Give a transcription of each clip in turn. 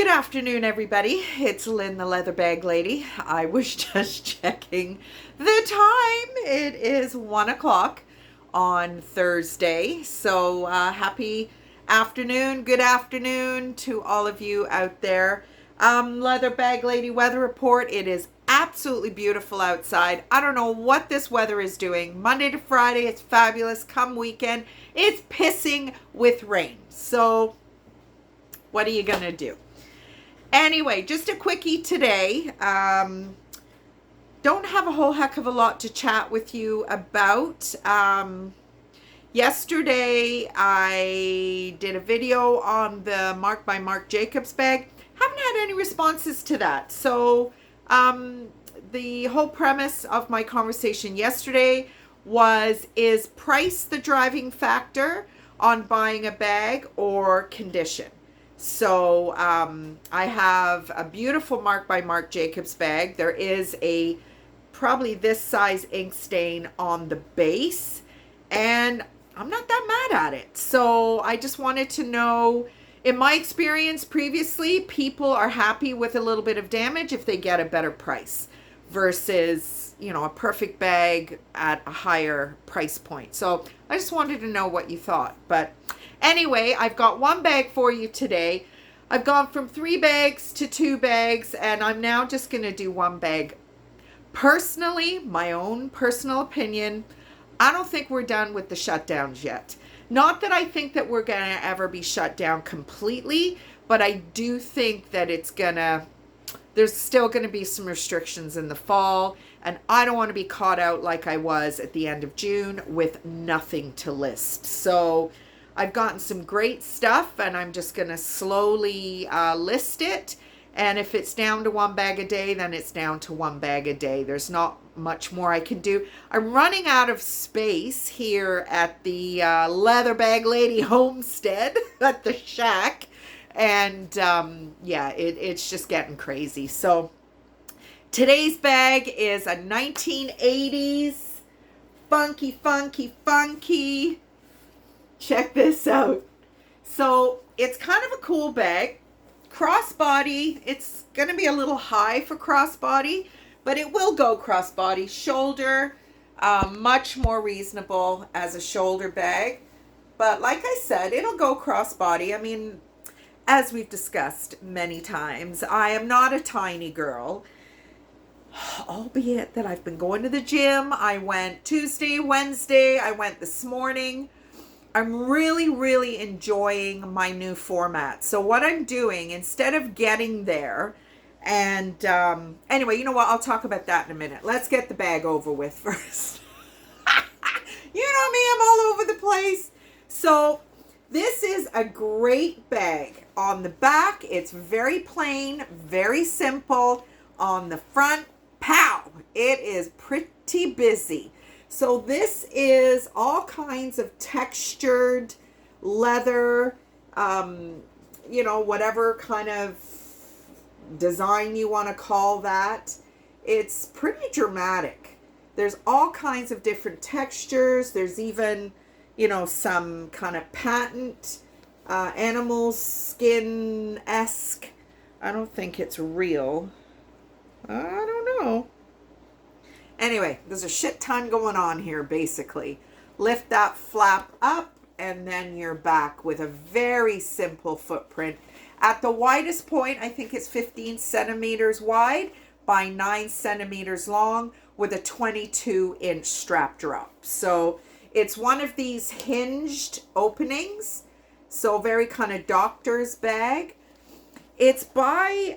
Good afternoon, everybody. It's Lynn, the Leather Bag Lady. I was just checking the time. It is 1 o'clock on Thursday. So happy afternoon, good afternoon to all of you out there. Leather Bag Lady weather report. It is absolutely beautiful outside. I don't know what this weather is doing. Monday to Friday, it's fabulous. Come weekend, it's pissing with rain. So what are you going to do? Anyway, just a quickie today. Don't have a whole heck of a lot to chat with you about. Yesterday, I did a video on the Marc by Marc Jacobs bag. Haven't had any responses to that. So the whole premise of my conversation yesterday was, is price the driving factor on buying a bag or condition? So I have a beautiful Marc by Marc Jacobs bag. There is a probably this size ink stain on the base, and I'm not that mad at it. So I just wanted to know, in my experience previously, people are happy with a little bit of damage if they get a better price versus, you know, a perfect bag at a higher price point. So I just wanted to know what you thought. But anyway, I've got one bag for you today. I've gone from 3 bags to 2 bags, and I'm now just going to do one bag. Personally, my own personal opinion, I don't think we're done with the shutdowns yet. Not that I think that we're going to ever be shut down completely, but I do think that there's still going to be some restrictions in the fall, and I don't want to be caught out like I was at the end of June with nothing to list. So I've gotten some great stuff, and I'm just going to slowly list it. And if it's down to 1 bag a day, then it's down to 1 bag a day. There's not much more I can do. I'm running out of space here at the Leather Bag Lady homestead at the shack. And yeah, it's just getting crazy. So today's bag is a 1980s funky. Check this out. So it's kind of a cool bag. Crossbody, it's going to be a little high for crossbody, but it will go crossbody. Shoulder, much more reasonable as a shoulder bag. But like I said, it'll go crossbody. I mean, as we've discussed many times, I am not a tiny girl, albeit that I've been going to the gym. I went Tuesday, Wednesday, I went this morning. I'm really enjoying my new format. So what I'm doing, instead of getting there, and anyway, you know what? I'll talk about that in a minute. Let's get the bag over with first. You know me, I'm all over the place. So this is a great bag. On the back, it's very plain, very simple. On the front, pow, it is pretty busy. So this is all kinds of textured leather, you know, whatever kind of design you want to call that. It's pretty dramatic. There's all kinds of different textures. There's even, you know, some kind of patent animal skin-esque. I don't think it's real. I don't know. Anyway, there's a shit ton going on here, basically. Lift that flap up, and then you're back with a very simple footprint. At the widest point, I think it's 15 centimeters wide by 9 centimeters long with a 22-inch strap drop. So it's one of these hinged openings. So very kind of doctor's bag. It's by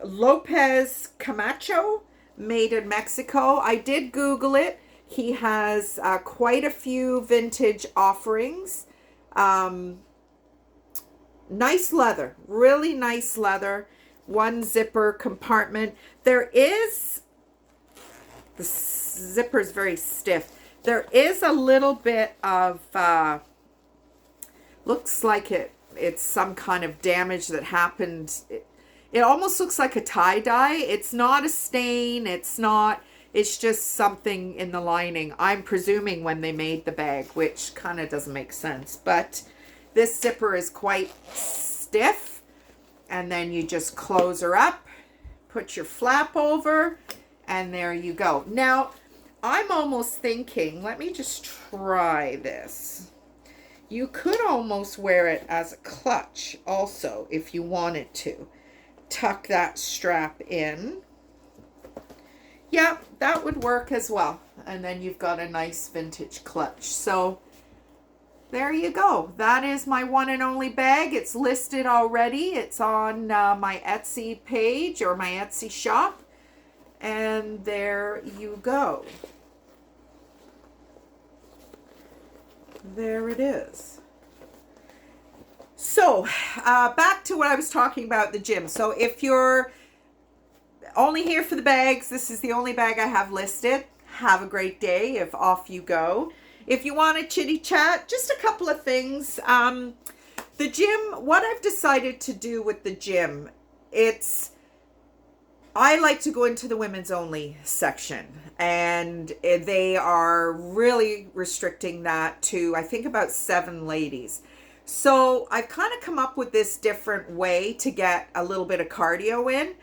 Lopez Camacho, made in Mexico. I did Google it. He has quite a few vintage offerings. Nice leather, really nice leather. 1 zipper compartment. The zipper is very stiff. There is a little bit of, looks like it's some kind of damage that happened. It almost looks like a tie-dye. It's not a stain. It's just something in the lining. I'm presuming when they made the bag, which kind of doesn't make sense. But this zipper is quite stiff. And then you just close her up, put your flap over, and there you go. Now, I'm almost thinking, let me just try this. You could almost wear it as a clutch also if you wanted to. Tuck that strap in. Yeah, that would work as well. And then you've got a nice vintage clutch. So there you go. That is my one and only bag. It's listed already. It's on my Etsy page or my Etsy shop. And there you go. There it is. So back to what I was talking about, the gym. So if you're only here for the bags, this is the only bag I have listed. Have a great day if off you go. If you want to chitty chat, just a couple of things. The gym, what I've decided to do with the gym, I like to go into the women's only section, and they are really restricting that to, I think, about 7 ladies. So I've kind of come up with this different way to get a little bit of cardio in.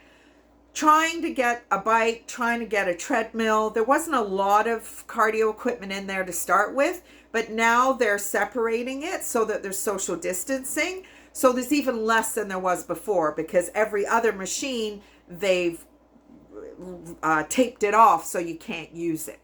Trying to get a bike, trying to get a treadmill. There wasn't a lot of cardio equipment in there to start with, but now they're separating it so that there's social distancing. So there's even less than there was before, because every other machine, they've taped it off so you can't use it.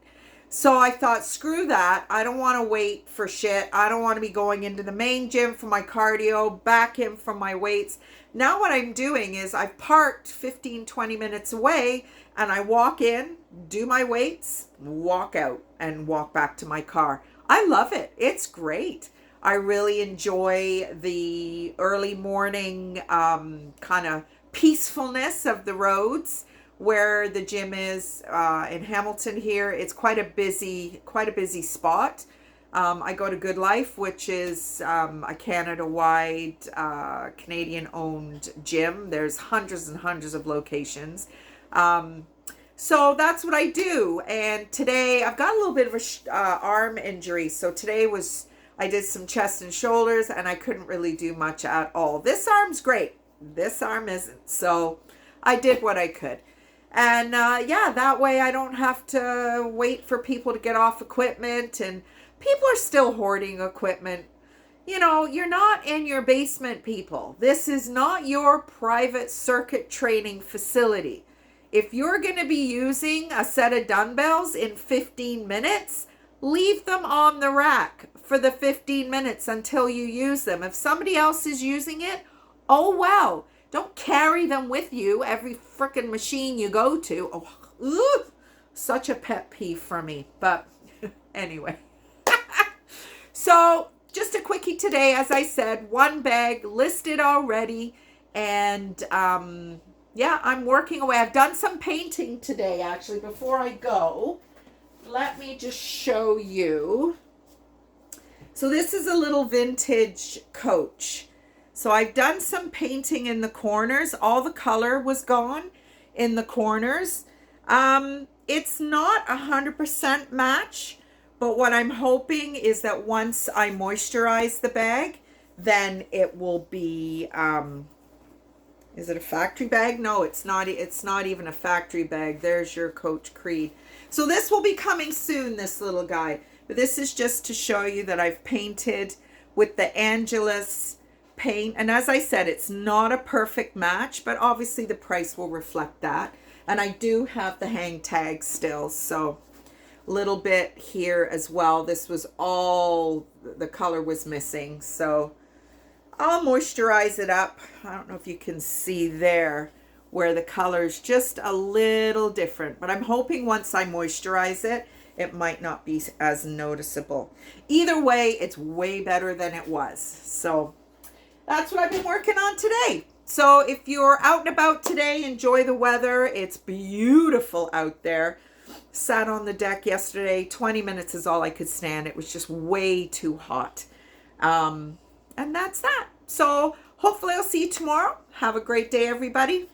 So I thought, screw that. I don't want to wait for shit. I don't want to be going into the main gym for my cardio, back in for my weights. Now what I'm doing is I've parked 15, 20 minutes away, and I walk in, do my weights, walk out, and walk back to my car. I love it. It's great. I really enjoy the early morning kind of peacefulness of the roads where the gym is in Hamilton here. It's quite a busy spot. I go to Good Life, which is a Canada-wide, Canadian-owned gym. There's hundreds and hundreds of locations. So that's what I do. And today I've got a little bit of a arm injury. So today I did some chest and shoulders, and I couldn't really do much at all. This arm's great. This arm isn't. So I did what I could. And yeah, that way I don't have to wait for people to get off equipment, and people are still hoarding equipment. You know, you're not in your basement, people. This is not your private circuit training facility. If you're going to be using a set of dumbbells in 15 minutes, leave them on the rack for the 15 minutes until you use them. If somebody else is using it, oh well. Don't carry them with you every freaking machine you go to. Oh, such a pet peeve for me. But anyway. So just a quickie today. As I said, one bag listed already. And yeah, I'm working away. I've done some painting today, actually. Before I go, let me just show you. So this is a little vintage coach. So I've done some painting in the corners. All the color was gone in the corners. It's not 100% match, but what I'm hoping is that once I moisturize the bag, then it will be, is it a factory bag? No, it's not even a factory bag. There's your Coach Creed. So this will be coming soon, this little guy. But this is just to show you that I've painted with the Angelus paint, and as I said, it's not a perfect match, but obviously the price will reflect that. And I do have the hang tag still, so a little bit here as well. This was all, the color was missing, so I'll moisturize it up. I don't know if you can see there where the color is just a little different, but I'm hoping once I moisturize it, it might not be as noticeable. Either way, it's way better than it was. So that's what I've been working on today. So if you're out and about today, enjoy the weather. It's beautiful out there. Sat on the deck yesterday. 20 minutes is all I could stand. It was just way too hot. And that's that. So hopefully I'll see you tomorrow. Have a great day, everybody.